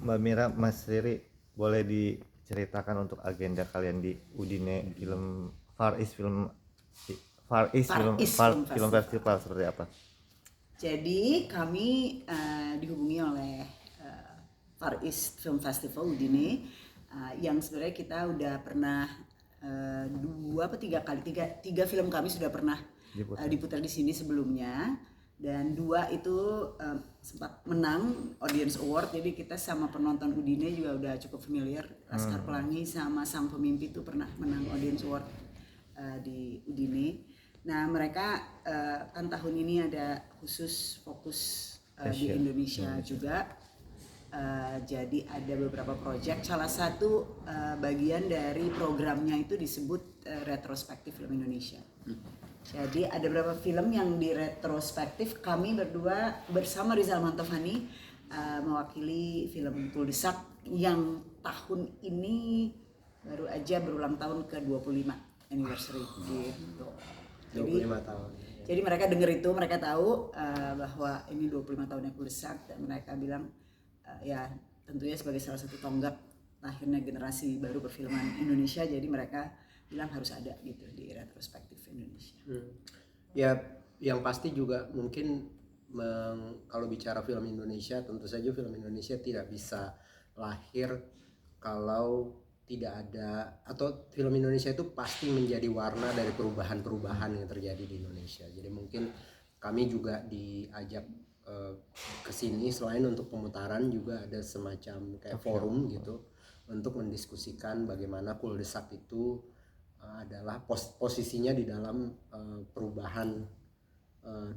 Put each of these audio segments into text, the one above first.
Mbak Mira, Mas Riri, boleh diceritakan untuk agenda kalian di Udine Film Festival seperti apa? Jadi kami dihubungi oleh Far East Film Festival Udine yang sebenarnya kita udah pernah dua atau tiga kali tiga film kami sudah pernah diputar di sini sebelumnya, dan dua itu sempat menang Audience Award. Jadi kita sama penonton Udine juga udah cukup familiar. Laskar Pelangi sama Sang Pemimpi itu pernah menang Audience Award di Udine. Nah mereka kan tahun ini ada khusus fokus di Indonesia juga. Jadi ada beberapa proyek. Salah satu bagian dari programnya itu disebut retrospektif film Indonesia. Jadi ada beberapa film yang di retrospektif. Kami berdua bersama Rizal Mantovani mewakili film Kuldesak yang tahun ini baru aja berulang tahun ke 25 anniversary gitu. 25 tahun. Jadi mereka dengar itu, mereka tahu bahwa ini 25 tahunnya Kuldesak, dan mereka bilang ya tentunya sebagai salah satu tonggak lahirnya generasi baru perfilman Indonesia, jadi mereka bilang harus ada gitu di retrospektif Indonesia. Ya yang pasti juga mungkin kalau bicara film Indonesia, tentu saja film Indonesia tidak bisa lahir kalau tidak ada, atau film Indonesia itu pasti menjadi warna dari perubahan-perubahan yang terjadi di Indonesia. Jadi mungkin kami juga diajak ke sini selain untuk pemutaran juga ada semacam kayak forum gitu untuk mendiskusikan bagaimana Kuldesak itu adalah posisinya di dalam perubahan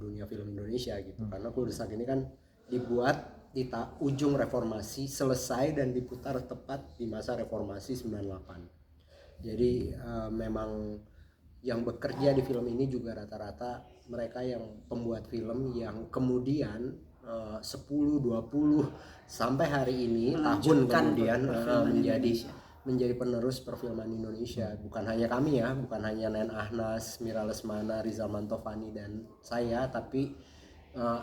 dunia film Indonesia gitu. Karena Kuldesak ini kan dibuat di ujung reformasi, selesai dan diputar tepat di masa reformasi 98. Jadi memang yang bekerja di film ini juga rata-rata mereka yang pembuat film yang kemudian 10, 20 sampai hari ini tahun kemudian menjadi penerus perfilman Indonesia. Bukan hanya kami ya, bukan hanya Nen Ahnas, Mira Lesmana, Rizal Mantovani dan saya, tapi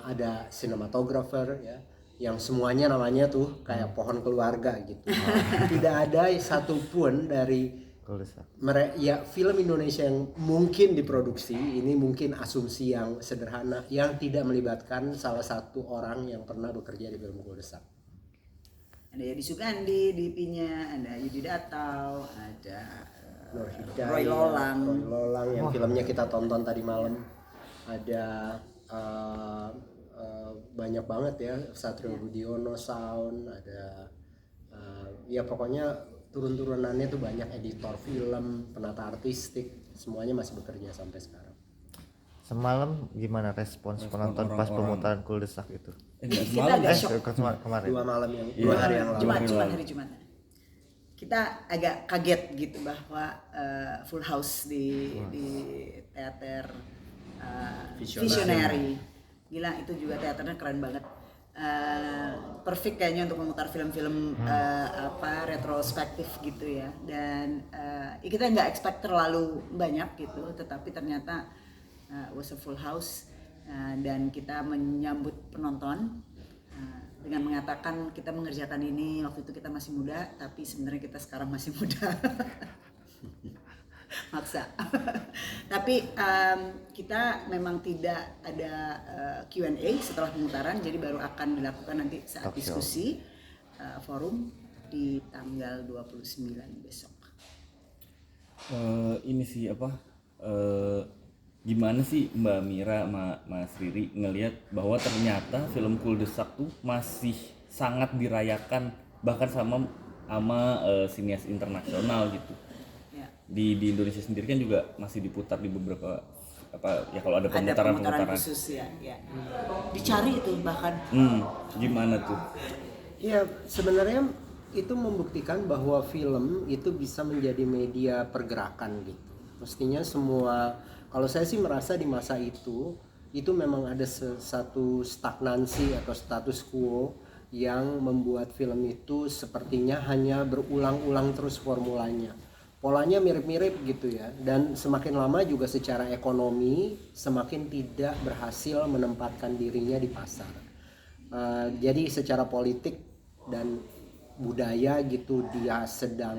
ada sinematografer ya, yang semuanya namanya tuh kayak pohon keluarga gitu. Tidak ada satupun dari ya film Indonesia yang mungkin diproduksi, ini mungkin asumsi yang sederhana, yang tidak melibatkan salah satu orang yang pernah bekerja di film Kuldesak. Ada Yadi Sugandi di IP-nya, ada Yudi Datau, ada Roy Lolang yang filmnya kita tonton tadi malam. Ada banyak banget ya, Satrio Budiono Sound, ada ya pokoknya turun-turunannya tuh banyak, editor film, penata artistik, semuanya masih bekerja sampai sekarang. Semalam gimana respons penonton pas pemutaran Kuldesak itu? Kita agak shock. Kemarin. 2 malam yang 2 hari yang lalu. Hari Jumat. Kita agak kaget gitu bahwa full house di teater Visionary. Gila, itu juga teaternya keren banget. Perfect kayaknya untuk memutar film-film retrospektif gitu ya. Dan kita nggak expect terlalu banyak gitu, tetapi ternyata was a full house, dan kita menyambut penonton dengan mengatakan kita mengerjakan ini waktu itu kita masih muda, tapi sebenarnya kita sekarang masih muda. Maksa. Tapi kita memang tidak ada Q&A setelah pemutaran, jadi baru akan dilakukan nanti saat diskusi forum di tanggal 29 besok. Ini sih gimana sih Mbak Mira sama Mas Riri ngelihat bahwa ternyata film Kuldesak tuh masih sangat dirayakan bahkan sama sinias internasional gitu. Di Indonesia sendiri kan juga masih diputar di beberapa ya kalau ada pemutaran khusus ya. Dicari itu bahkan. Gimana tuh? Ya sebenarnya itu membuktikan bahwa film itu bisa menjadi media pergerakan gitu. Mestinya semua, kalau saya sih merasa di masa itu memang ada satu stagnansi atau status quo yang membuat film itu sepertinya hanya berulang-ulang terus formulanya. Polanya mirip-mirip gitu ya, dan semakin lama juga secara ekonomi semakin tidak berhasil menempatkan dirinya di pasar. Jadi secara politik dan budaya gitu dia sedang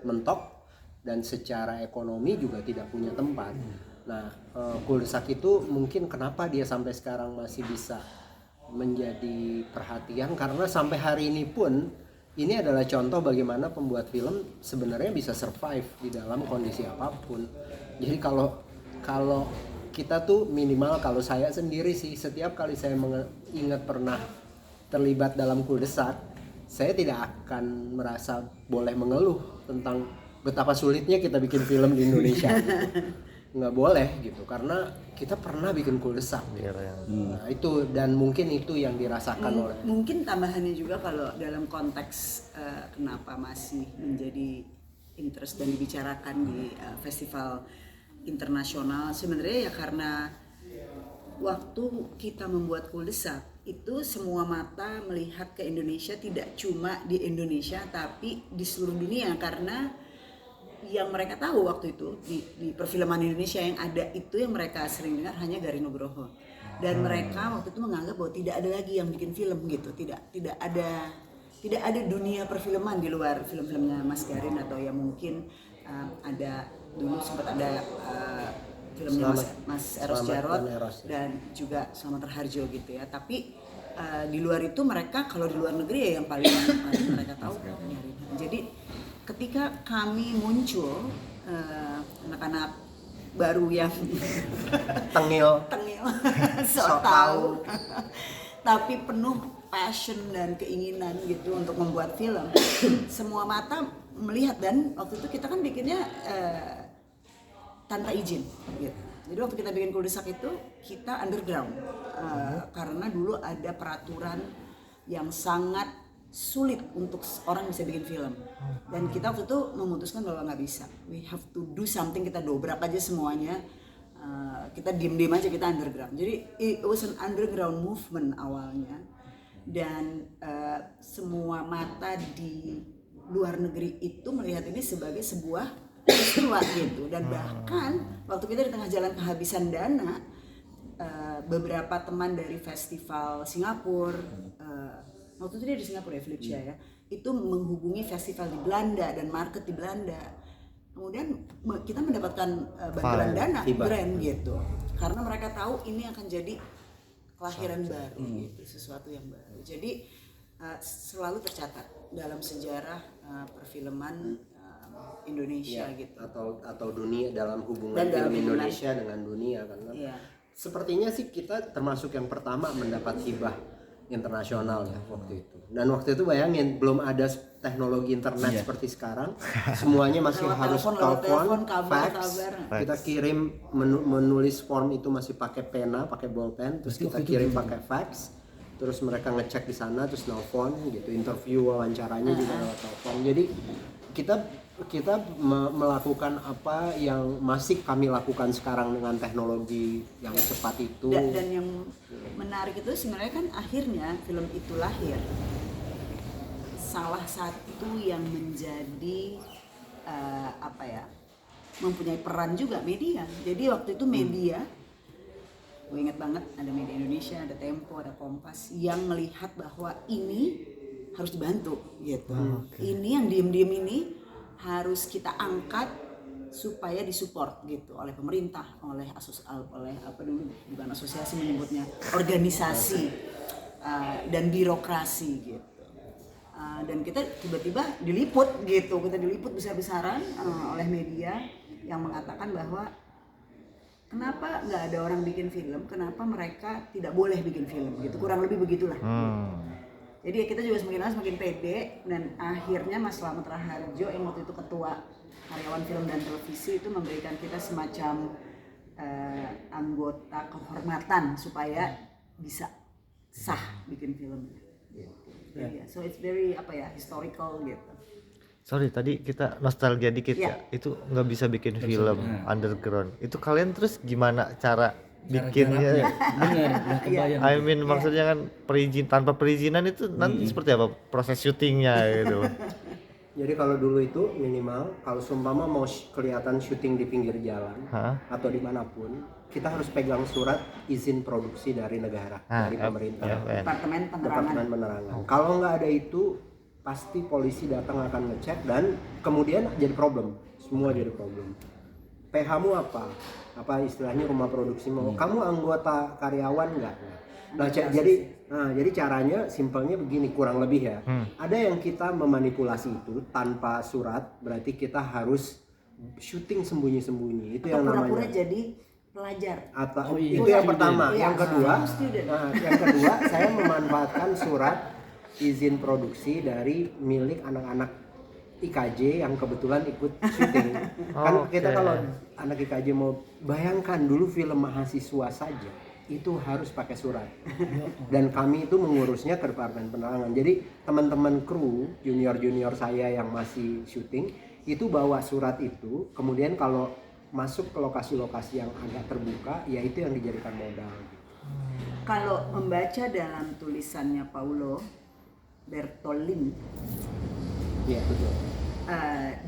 mentok, dan secara ekonomi juga tidak punya tempat. Nah, Kuldesak itu mungkin kenapa dia sampai sekarang masih bisa menjadi perhatian, karena sampai hari ini pun ini adalah contoh bagaimana pembuat film sebenarnya bisa survive di dalam kondisi apapun. Jadi kalau kita tuh minimal, kalau saya sendiri sih, setiap kali saya ingat pernah terlibat dalam Kuldesak, saya tidak akan merasa boleh mengeluh tentang betapa sulitnya kita bikin film di Indonesia. Nggak boleh gitu, karena kita pernah bikin Kuldesak. Nah itu, dan mungkin itu yang dirasakan oleh. Mungkin tambahannya juga kalau dalam konteks kenapa masih menjadi interest dan dibicarakan di festival internasional, sebenarnya ya karena waktu kita membuat Kuldesak itu semua mata melihat ke Indonesia, tidak cuma di Indonesia tapi di seluruh dunia, karena yang mereka tahu waktu itu di perfilman Indonesia yang ada itu, yang mereka sering dengar hanya Garin Nugroho, dan mereka waktu itu menganggap bahwa tidak ada lagi yang bikin film gitu, tidak ada dunia perfilman di luar film-filmnya Mas Garin, atau yang mungkin ada dulu sempat ada filmnya Mas Eros Jarot dan juga Selamat Raharjo gitu ya, tapi di luar itu mereka, kalau di luar negeri ya yang paling mereka tahu. Jadi ketika kami muncul, anak-anak baru yang tengil sok tahu tapi penuh passion dan keinginan gitu untuk membuat film, semua mata melihat. Dan waktu itu kita kan bikinnya tanpa izin gitu. Jadi waktu kita bikin Kuldesak itu kita underground, karena dulu ada peraturan yang sangat sulit untuk orang bisa bikin film, dan kita waktu itu memutuskan bahwa nggak bisa, we have to do something, kita dobrak aja semuanya, kita diem aja, kita underground. Jadi it was an underground movement awalnya, dan semua mata di luar negeri itu melihat ini sebagai sebuah peristiwa gitu. Dan bahkan waktu kita di tengah jalan kehabisan dana, beberapa teman dari festival Singapura, waktu itu dia di Singapura ya, Felicia ya, itu menghubungi festival di Belanda dan market di Belanda. Kemudian kita mendapatkan bantuan dana brand gitu, karena mereka tahu ini akan jadi kelahiran baru gitu, sesuatu yang baru. Jadi selalu tercatat dalam sejarah perfilman Indonesia ya, gitu, atau dunia, dalam hubungan dan film Indonesia dengan dunia, karena sepertinya sih kita termasuk yang pertama mendapat hibah internasional ya waktu itu. Dan waktu itu bayangin, belum ada teknologi internet seperti sekarang, semuanya masih harus telepon, fax. Kita kirim menulis form itu masih pakai pena, pakai bolpen, terus kita kirim pakai fax, terus mereka ngecek di sana, terus nelfon gitu, interview, wawancaranya juga lewat telepon. Jadi kita melakukan apa yang masih kami lakukan sekarang dengan teknologi yang cepat itu. Dan yang menarik itu sebenarnya kan akhirnya film itu lahir. Salah satu yang menjadi mempunyai peran juga media. Jadi waktu itu media, gue ingat banget ada Media Indonesia, ada Tempo, ada Kompas yang melihat bahwa ini harus dibantu gitu. Ini yang diem-diem ini harus kita angkat supaya disupport gitu oleh pemerintah, oleh apa dulu, bukan asosiasi menyebutnya, organisasi dan birokrasi gitu. Dan kita tiba-tiba diliput gitu, kita diliput besar-besaran oleh media yang mengatakan bahwa kenapa nggak ada orang bikin film, kenapa mereka tidak boleh bikin film gitu, kurang lebih begitulah. Jadi kita juga semakin lama semakin pede, dan akhirnya Mas Slamet Raharjo yang waktu itu ketua karyawan film dan televisi itu memberikan kita semacam anggota kehormatan supaya bisa sah bikin film. So it's very historical gitu. Sorry, tadi kita nostalgia dikit ya. Itu nggak bisa bikin film underground. Itu kalian terus gimana cara bikinnya? Benar, kebayang. I mean maksudnya kan tanpa perizinan itu nanti seperti apa proses syutingnya gitu. Jadi kalau dulu itu minimal kalau seumpama mau kelihatan syuting di pinggir jalan atau dimanapun, kita harus pegang surat izin produksi dari negara, dari pemerintah, Departemen Penerangan. Kalau nggak ada itu, pasti polisi datang akan ngecek dan kemudian jadi problem, semua jadi problem. PH-mu apa istilahnya rumah produksi mau, kamu anggota karyawan nggak? Nah jadi caranya simpelnya begini kurang lebih ya. Ada yang kita memanipulasi itu tanpa surat, berarti kita harus syuting sembunyi-sembunyi, itu Atau yang pura-pura namanya. jadi pelajar. Atau iya. itu yang pertama. Iya, Yang kedua saya memanfaatkan surat izin produksi dari milik anak-anak IKJ yang kebetulan ikut syuting. Kan kita kalau anak IKJ mau bayangkan dulu film mahasiswa saja itu harus pakai surat. Dan kami itu mengurusnya ke departemen penerangan. Jadi teman-teman kru junior saya yang masih syuting itu bawa surat itu, kemudian kalau masuk ke lokasi-lokasi yang agak terbuka, ya itu yang dijadikan modal. Kalau membaca dalam tulisannya Paolo Bertolin Iya betul.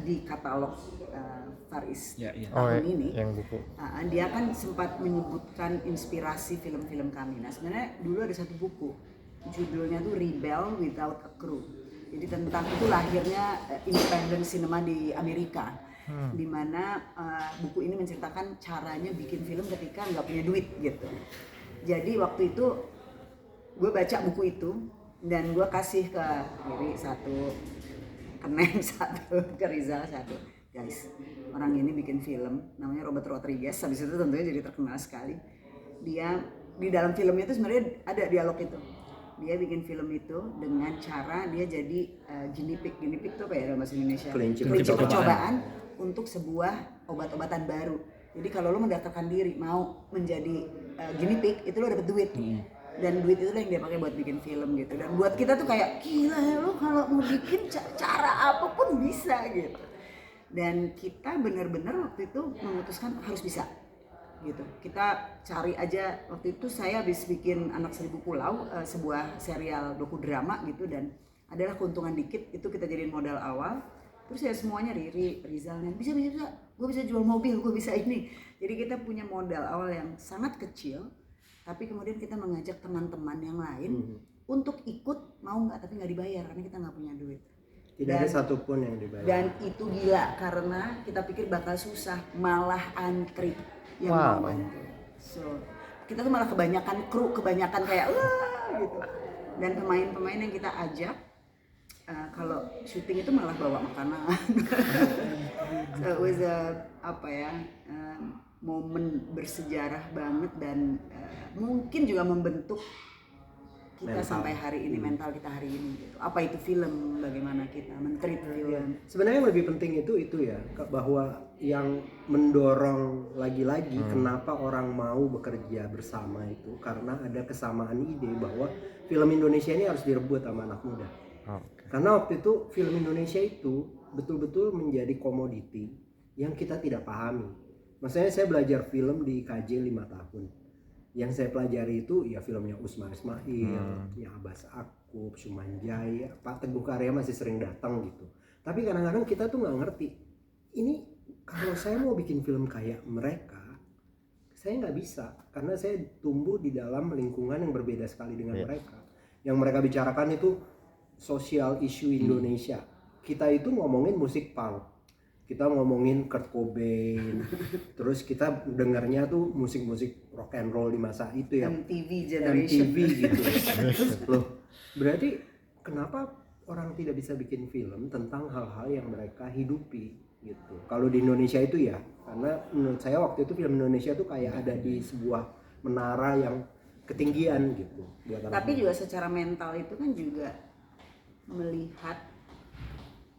Di katalog Far East Ya, ya. tahun ini, yang buku. dia kan sempat menyebutkan inspirasi film-film kami. Nah sebenarnya dulu ada satu buku, judulnya tuh Rebel Without a Crew. Jadi tentang itu lahirnya independent cinema di Amerika, di mana buku ini menceritakan caranya bikin film ketika nggak punya duit gitu. Jadi waktu itu gue baca buku itu dan gue kasih ke Riri satu, ke Neng satu, ke Rizal satu. Guys, orang ini bikin film namanya Robert Rodriguez, habis itu tentunya jadi terkenal sekali. Dia di dalam filmnya itu sebenarnya ada dialog itu. Dia bikin film itu dengan cara dia jadi guinea pig itu apa ya dalam bahasa Indonesia? Kelinci percobaan untuk sebuah obat-obatan baru. Jadi kalau lo mendaftarkan diri mau menjadi guinea pig itu lo dapet duit. Dan duit itu yang dia pakai buat bikin film gitu. Dan buat kita tuh kayak gila ya, lo kalau mau bikin cara apapun bisa gitu. Dan kita benar-benar waktu itu memutuskan harus bisa gitu. Kita cari aja, waktu itu saya habis bikin Anak Seribu Pulau, sebuah serial dokudrama gitu, dan adalah keuntungan dikit itu kita jadiin modal awal. Terus ya semuanya Riri, Rizalnya bisa, gue bisa jual mobil, gue bisa ini. Jadi kita punya modal awal yang sangat kecil, tapi kemudian kita mengajak teman-teman yang lain untuk ikut, mau nggak, tapi nggak dibayar karena kita nggak punya duit. Tidak ada satupun yang dibayar. Dan itu gila karena kita pikir bakal susah, malah antri yang mau bantu. So kita tuh malah kebanyakan kru, kebanyakan kayak wah gitu. Dan pemain-pemain yang kita ajak kalau syuting itu malah bawa makanan. So it was momen bersejarah banget dan mungkin juga membentuk kita mental. Sampai hari ini, mental kita hari ini gitu. Apa itu film, bagaimana kita men-treat film. Sebenarnya yang lebih penting itu ya, bahwa yang mendorong lagi-lagi kenapa orang mau bekerja bersama itu karena ada kesamaan ide bahwa film Indonesia ini harus direbut sama anak muda. Karena waktu itu film Indonesia itu betul-betul menjadi komoditi yang kita tidak pahami. Maksudnya saya belajar film di KJ 5 tahun. Yang saya pelajari itu ya filmnya Usmar Ismail, ya Abbas Akub, Sumanjaya, Pak Teguh Karya masih sering datang gitu. Tapi kadang-kadang kita tuh nggak ngerti. Ini kalau saya mau bikin film kayak mereka, saya nggak bisa karena saya tumbuh di dalam lingkungan yang berbeda sekali dengan mereka. Yang mereka bicarakan itu sosial isu Indonesia. Kita itu ngomongin musik punk. Kita ngomongin Kurt Cobain, terus kita dengarnya tuh musik-musik rock and roll di masa itu ya, MTV Generation. MTV gitu. Loh, berarti kenapa orang tidak bisa bikin film tentang hal-hal yang mereka hidupi gitu? Kalau di Indonesia itu ya, karena menurut saya waktu itu film Indonesia tuh kayak ada di sebuah menara yang ketinggian gitu. Tapi juga secara mental itu kan juga melihat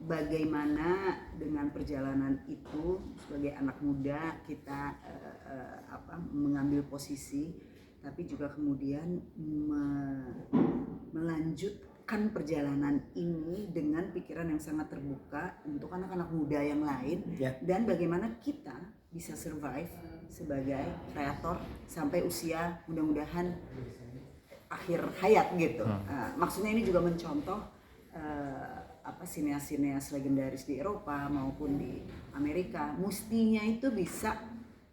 bagaimana dengan perjalanan itu sebagai anak muda kita mengambil posisi, tapi juga kemudian melanjutkan perjalanan ini dengan pikiran yang sangat terbuka untuk anak-anak muda yang lain, dan bagaimana kita bisa survive sebagai kreator sampai usia mudah-mudahan akhir hayat gitu. Maksudnya ini juga mencontoh sineas-sineas legendaris di Eropa maupun di Amerika mestinya itu bisa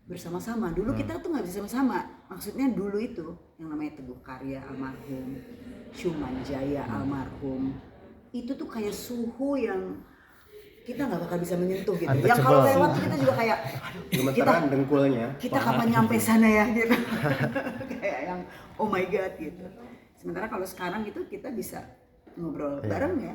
bersama-sama. Dulu kita tuh nggak bisa sama-sama. Maksudnya dulu itu yang namanya Teguh Karya almarhum, Sumanjaya almarhum, itu tuh kayak suhu yang kita nggak bakal bisa menyentuh gitu. Untouchable. Yang kalau lewat tuh kita juga kayak, aduh, Gemeteran dengkulnya. kita kapan nyampe sana ya gitu. Kayak yang oh my god gitu. Sementara kalau sekarang itu kita bisa ngobrol bareng ya.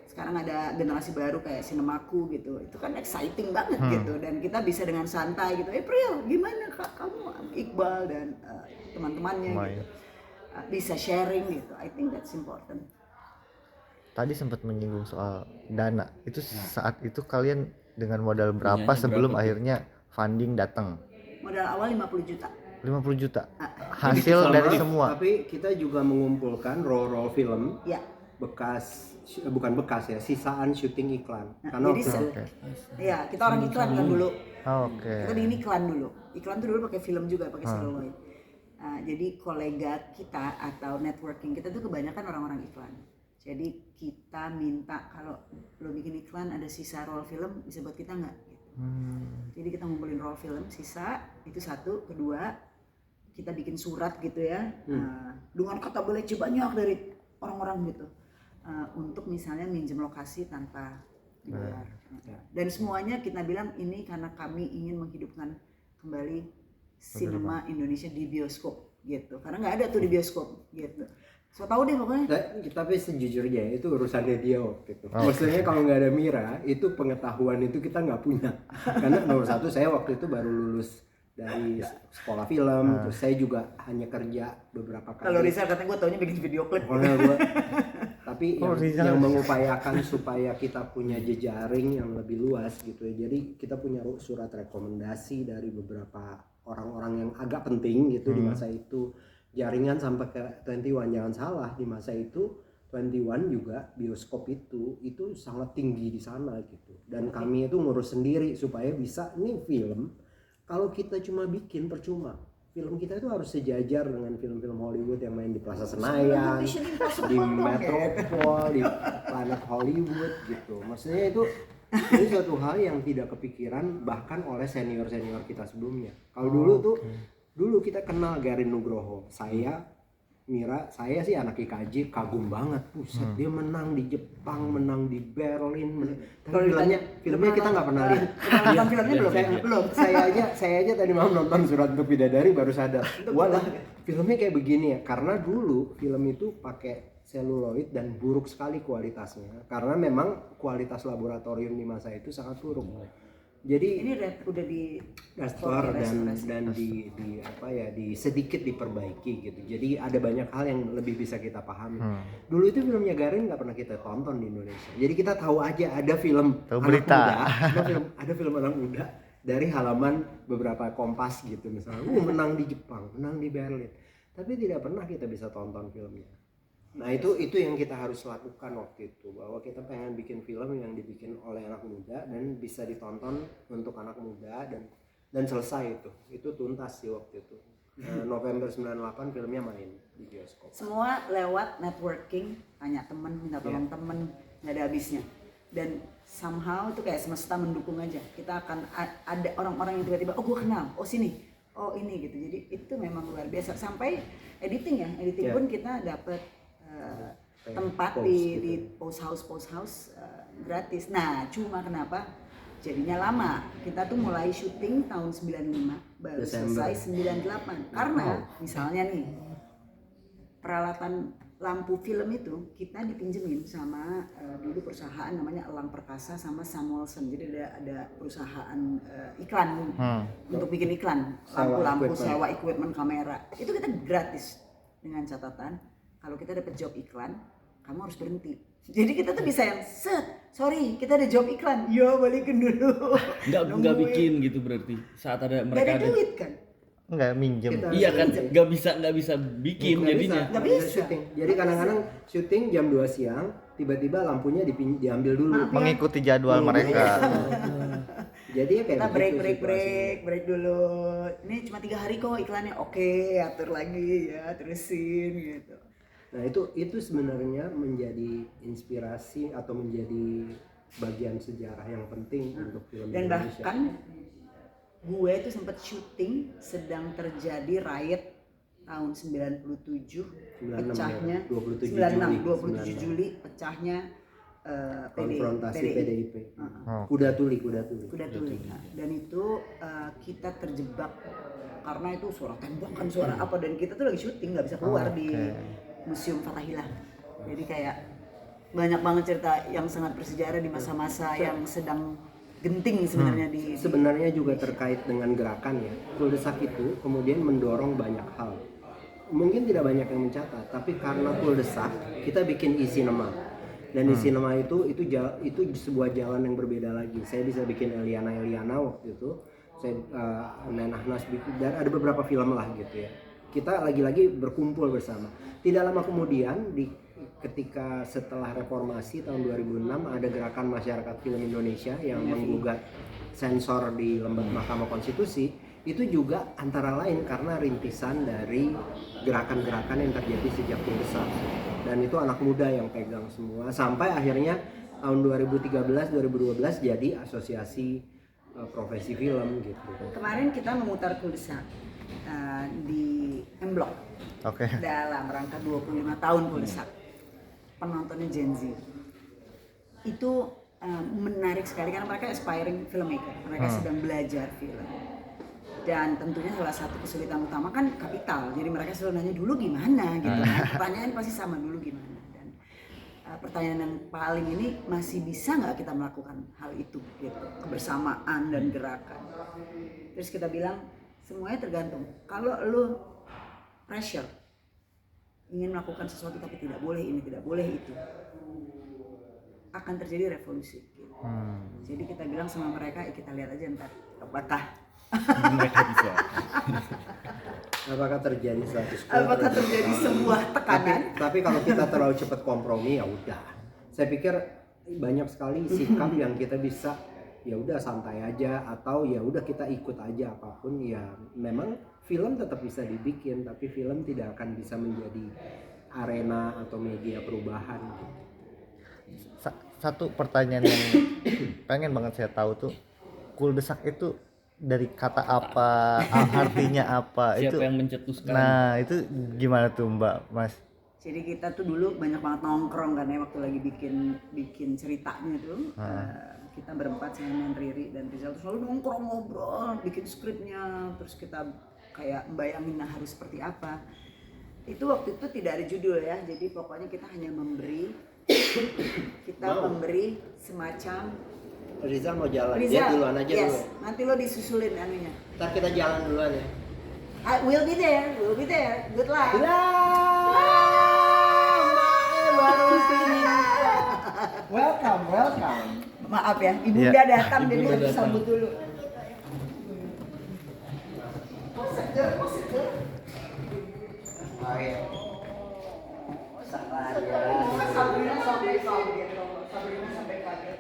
Sekarang ada generasi baru kayak Sinemaku gitu, itu kan exciting banget gitu, dan kita bisa dengan santai gitu. April, gimana kak kamu, Iqbal dan teman-temannya gitu, bisa sharing gitu. I think that's important. Tadi sempat menyinggung soal dana. Itu saat itu kalian dengan modal berapa sebelum akhirnya funding datang? Modal awal 50 juta. 50 juta. Hasil dari semua. Tapi kita juga mengumpulkan roll film Ya. bukan bekas ya, sisaan syuting iklan. Karena Jadi ya kita orang iklan kan dulu. Oke. Kita bikin iklan dulu. Iklan tuh dulu pakai film juga, pakai celluloid. Jadi kolega kita atau networking kita tuh kebanyakan orang-orang iklan. Jadi kita minta kalau lo bikin iklan ada sisa roll film bisa buat kita nggak? Gitu. Jadi kita ngumpulin roll film sisa itu satu, kedua kita bikin surat gitu ya dengan kata boleh banyak dari orang-orang gitu untuk misalnya minjem lokasi tanpa dibayar. Dan semuanya kita bilang ini karena kami ingin menghidupkan kembali sinema Indonesia di bioskop gitu, karena nggak ada tuh di bioskop gitu. So tau deh pokoknya. Tapi sejujurnya itu urusannya dia waktu itu. Maksudnya kalau nggak ada Mira, itu pengetahuan itu kita nggak punya. Karena nomor satu saya waktu itu baru lulus dari sekolah film, terus saya juga hanya kerja beberapa kali. Kalau Rizal katanya gue taunya bikin video klip. Tapi yang mengupayakan supaya kita punya jejaring yang lebih luas gitu ya. Jadi kita punya surat rekomendasi dari beberapa orang-orang yang agak penting gitu di masa itu. Jaringan sampai ke 21, jangan salah, di masa itu 21 juga bioskop itu sangat tinggi di sana gitu. Dan kami itu ngurus sendiri supaya bisa nih film, kalau kita cuma bikin percuma. Film kita itu harus sejajar dengan film-film Hollywood yang main di Plaza Senayan, di Metropol, di Planet Hollywood gitu. Maksudnya itu suatu hal yang tidak kepikiran bahkan oleh senior-senior kita sebelumnya. Kalau dulu kita kenal Garin Nugroho, saya, Mira, saya sih anak IKJ, kagum banget. Buset, dia menang di Jepang, menang di Berlin. Tapi filmnya kita nggak pernah lihat. Nonton filmnya belum. Saya aja tadi malam nonton Surat Untuk Bidadari baru sadar. Walah, filmnya kayak begini ya. Karena dulu film itu pakai seluloid dan buruk sekali kualitasnya. Karena memang kualitas laboratorium di masa itu sangat buruk. Jadi ini udah di restore dan di sedikit diperbaiki gitu. Jadi ada banyak hal yang lebih bisa kita pahami. Dulu itu filmnya Garin nggak pernah kita tonton di Indonesia. Jadi kita tahu aja ada film anak muda, ada film anak muda dari halaman beberapa Kompas gitu misalnya. Menang di Jepang, menang di Berlin. Tapi tidak pernah kita bisa tonton filmnya. Nah itu yang kita harus lakukan waktu itu, bahwa kita pengen bikin film yang dibikin oleh anak muda dan bisa ditonton untuk anak muda dan selesai itu tuntas sih waktu itu. November 98 filmnya main di bioskop. Semua lewat networking, tanya temen, minta tolong temen, nggak ada habisnya. Dan somehow itu kayak semesta mendukung aja. Kita akan ada orang-orang yang tiba-tiba, oh gue kenal, oh sini, oh ini gitu. Jadi itu memang luar biasa. Sampai editing pun kita dapat tempat di post house gratis. Nah cuma kenapa jadinya lama, kita tuh mulai syuting tahun 95 baru selesai 98 karena misalnya nih peralatan lampu film itu kita dipinjemin sama dulu perusahaan namanya Elang Perkasa sama Samuelson. Jadi ada perusahaan iklan untuk bikin iklan, lampu-lampu, sewa equipment kamera, itu kita gratis dengan catatan kalau kita dapat job iklan, kamu harus berhenti. Jadi kita tuh bisa yang sorry kita ada job iklan, yo balikin dulu. Nggak bikin gitu berarti saat ada mereka ada duit kan? Nggak minjem. Iya kan, nggak bisa bikin jadinya. Nggak bisa. Syuting. Jadi kadang-kadang syuting jam 2 siang, tiba-tiba lampunya diambil dulu. Mengikuti jadwal mereka. Jadi ya kayak break dulu. Ini cuma 3 hari kok iklannya, oke, atur lagi ya, terusin gitu. Nah itu sebenarnya menjadi inspirasi atau menjadi bagian sejarah yang penting untuk film dan Indonesia. Bahkan gue tuh sempat syuting sedang terjadi riot tahun 97 96 pecahnya ya, 27 27 Juli pecahnya konfrontasi PDIP. Oke. Kuda tuli. Kuda Tuli. Nah, dan itu kita terjebak karena itu suara tembakan, suara apa, dan kita tuh lagi syuting nggak bisa keluar di Museum Fathahillah. Jadi kayak banyak banget cerita yang sangat bersejarah di masa-masa yang sedang genting sebenarnya di Sebenarnya juga terkait dengan gerakan ya. Kuldesak itu kemudian mendorong banyak hal. Mungkin tidak banyak yang mencatat, tapi karena Kuldesak kita bikin e-cinema. Dan e-cinema itu sebuah jalan yang berbeda lagi. Saya bisa bikin Eliana waktu itu. Saya Nenahnas dan ada beberapa film lah gitu ya. Kita lagi-lagi berkumpul bersama. Tidak lama kemudian ketika setelah reformasi tahun 2006 ada gerakan masyarakat film Indonesia yang menggugat sensor di Mahkamah Konstitusi. Itu juga antara lain karena rintisan dari gerakan-gerakan yang terjadi sejak Kuldesak. Dan itu anak muda yang pegang semua sampai akhirnya tahun 2013-2012 jadi asosiasi profesi film gitu. Kemarin kita memutar Kuldesak di M Block dalam rangka 25 tahun Kuldesak. Penontonnya Gen Z. Itu menarik sekali karena mereka aspiring filmmaker, mereka sedang belajar film. Dan tentunya salah satu kesulitan utama kan kapital. Jadi mereka selalu nanya dulu gimana gitu. Pertanyaan pasti sama, dulu gimana. Dan pertanyaan yang paling ini, masih bisa nggak kita melakukan hal itu gitu, kebersamaan dan gerakan. Terus kita bilang semuanya tergantung. Kalau lu pressure ingin melakukan sesuatu tapi tidak boleh ini, tidak boleh itu, akan terjadi revolusi gitu. Jadi kita bilang sama mereka, kita lihat aja ntar apakah mereka bisa. Apakah terjadi sebuah tekanan? Tapi kalau kita terlalu cepat kompromi ya udah. Saya pikir banyak sekali sikap yang kita bisa ya udah santai aja, atau ya udah kita ikut aja apapun. Ya memang film tetap bisa dibikin, tapi film tidak akan bisa menjadi arena atau media perubahan gitu. Satu pertanyaan yang pengen banget saya tahu tuh, Kuldesak itu dari kata apa, artinya apa? Siapa itu yang mencetuskan? Nah itu gimana tuh Mbak, Mas? Jadi kita tuh dulu banyak banget nongkrong kan ya, waktu lagi bikin ceritanya tuh. Kita berempat sama Nen, Riri dan Rizal tuh selalu nongkrong, ngobrol, bikin skripnya, terus kita kayak bayangin harus seperti apa. Itu waktu itu tidak ada judul ya, jadi pokoknya kita hanya memberi semacam. Rizal mau jalan, Rizal, dia duluan aja dulu. Nanti lo disusulin anunya. Ntar kita jalan duluan ya. We'll be there. Good luck. Welcome. Maaf ya, Ibunda datang jadi harus sambut dulu. Sabrina sampai kaget.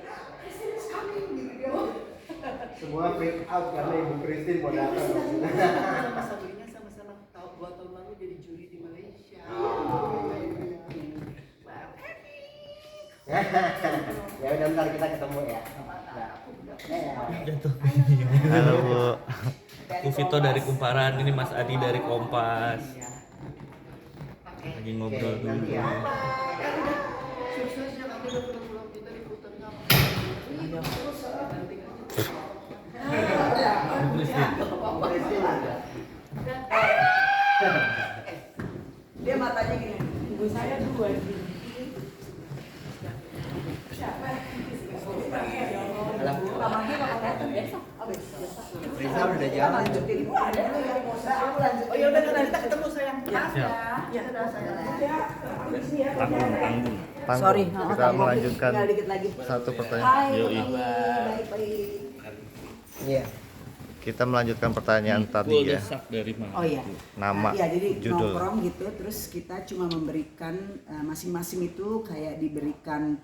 Semua freak out karena Ibu Christine mau datang. Sama Sabrina sama-sama tahu 2 tahun lalu jadi juri di Malaysia. Ya udah, ntar kita ketemu ya. Halo Bu. Aku Vito dari Kumparan, ini Mas Adi dari Kompas. Lagi ngobrol dulu. Dia matanya gini, ibu saya dua gini. Siapa? Mamanya bakal datang besok. Rizal udah jalan. Lanjutin. Ada lu yang mau aku lanjutin. Oh ya udah, nanti kita ketemu sayang. Ya udah sayang. Tanggung. Sorry, kita melanjutkan tinggal dikit lagi. satu pertanyaan. Hai, Yoi. baik. Iya. Kita melanjutkan pertanyaan tadi ya. Kuldesak dari mana? Oh iya. Nama, Iya, jadi judul. nongkrong gitu, terus kita cuma memberikan masing-masing itu kayak diberikan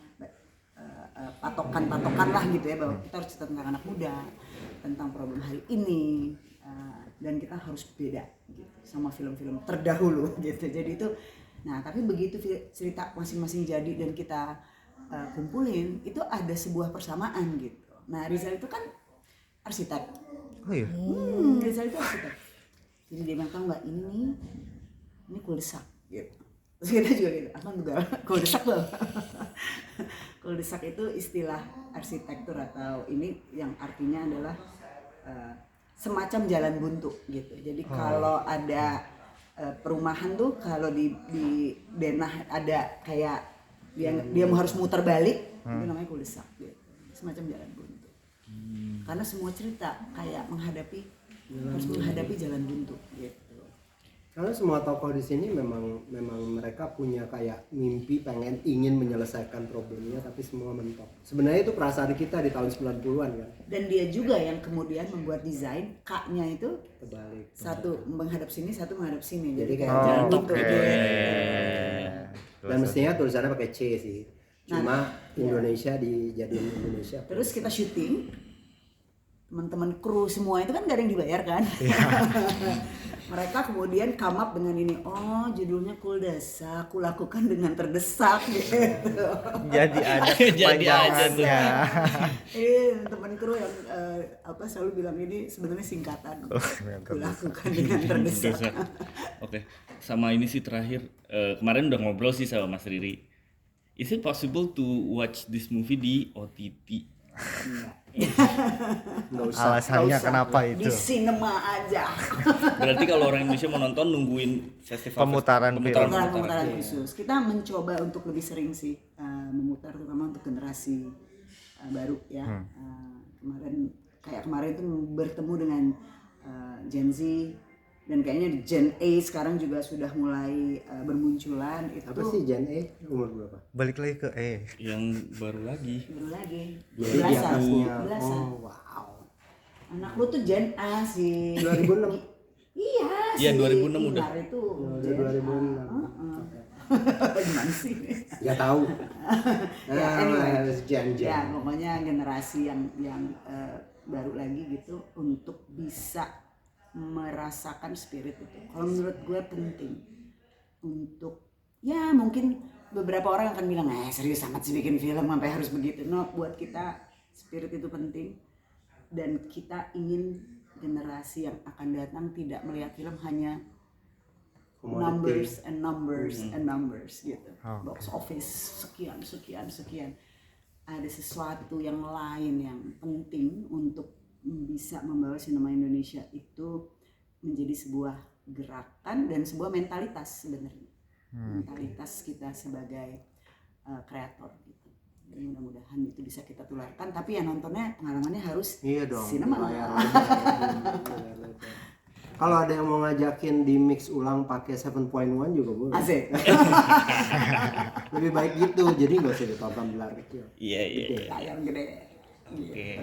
patokan lah gitu ya, bahwa kita harus cerita tentang anak muda, tentang problem hari ini, dan kita harus beda gitu sama film-film terdahulu gitu. Jadi itu, nah tapi begitu cerita masing-masing jadi dan kita kumpulin, itu ada sebuah persamaan gitu. Nah Rizal itu kan arsitek. Oh iya. Rizal itu arsitek. Jadi dia bilang, tahu nggak, ini nih ini kuldesak gitu. Terus kita juga gitu, apa enggak kuldesak loh. Kuldesak itu istilah arsitektur atau ini yang artinya adalah semacam jalan buntu gitu. Jadi kalau ada perumahan tuh kalau di denah ada kayak dia harus muter balik, itu namanya kuldesak gitu. Semacam jalan buntu. Karena semua cerita kayak harus menghadapi jalan buntu gitu. Karena semua tokoh di sini memang mereka punya kayak mimpi ingin menyelesaikan problemnya, tapi semua mentok. Sebenarnya itu perasaan kita di tahun 90-an kan. Dan dia juga yang kemudian membuat desain K-nya itu Terbalik. satu menghadap sini, satu menghadap sini. Jadi kayak jalan jantung buntu. gitu. Dan mestinya tulisannya pakai C sih. Cuma Indonesia dijadiin Indonesia. Terus kita syuting, teman-teman kru semua itu kan gak ada yang dibayar kan. Mereka kemudian come up dengan ini, oh judulnya Kuldesak, aku lakukan dengan terdesak gitu. Jadi ada Jadi aja tuh. kepanjangannya. Teman kru yang selalu bilang ini sebenarnya singkatan. Dengan Aku lakukan dengan terdesak. Terdesak. Oke, sama ini sih terakhir, kemarin udah ngobrol sih sama Mas Riri. Is it possible to watch this movie di OTT? Nggak usah. Alasannya Nggak usah. kenapa Di itu? sinema aja. Berarti kalau orang Indonesia mau nonton nungguin festival Pemutaran film. Pemutaran khusus. Kita mencoba untuk lebih sering sih memutar terutama untuk generasi baru ya. Kemarin itu bertemu dengan Gen Z dan kayaknya Gen A sekarang juga sudah mulai bermunculan. Itu Apa sih Gen A umur berapa? Balik lagi ke yang baru lagi. baru lagi Jadi di atasnya. belasan. Oh wow. Anak lu tuh Gen A sih. 2006. Iya Iya, si 2006 udah. Inar itu Udah 2006. Gimana sih? Gak tahu. Ya, anyway. Gen. Ya pokoknya generasi yang baru lagi gitu untuk bisa merasakan spirit itu. Kalau menurut gue penting untuk ya mungkin beberapa orang akan bilang serius amat sih bikin film sampai harus begitu. No, buat kita spirit itu penting dan kita ingin generasi yang akan datang tidak melihat film hanya numbers and numbers and numbers gitu. Box office sekian. Ada sesuatu yang lain yang penting untuk bisa membawa sinema Indonesia itu menjadi sebuah gerakan dan sebuah mentalitas sebenarnya. Mentalitas kita sebagai kreator gitu. Jadi mudah-mudahan itu bisa kita tularkan, tapi yang nontonnya pengalamannya harus sinema. Kalau ada yang mau ngajakin di mix ulang pakai 7.1 juga boleh. Asik. Lebih baik gitu, jadi nggak usah ditonton di layar kecil. Iya. Layar gede. Oke.